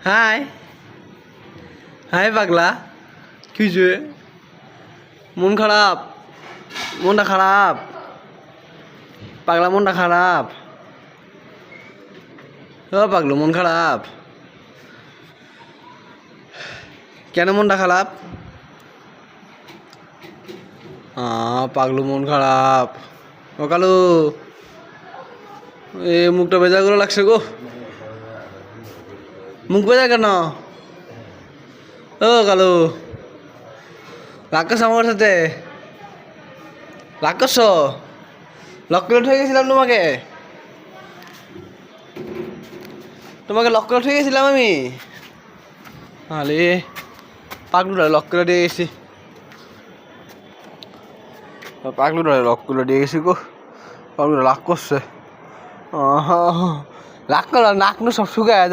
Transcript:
High high পাগলা কি হয়েছে? মন খারাপ, মনটা খারাপ পাগলা, মনটা খারাপ। ও পাগলু, মন খারাপ কেন? মনটা খারাপ? পাগলু মন খারাপ। ও কালু, এ মুখটা ভেজা করে লাগছে গো। মুখ ভেজা কেন? ও কালু, রাগ করছো আমার সাথে? রাগ করছো? লক করে উঠে গেছিলাম তোমাকে, লক করে উঠে গেছিলাম আমি। আরে পাগলুরা লক করে দিয়ে গেছি, পাগলুরা লক করে দিয়ে গেছি গো। পাগলুরা রাগ করছে, রাগ করলে নাক নু সব শুকায় যায়।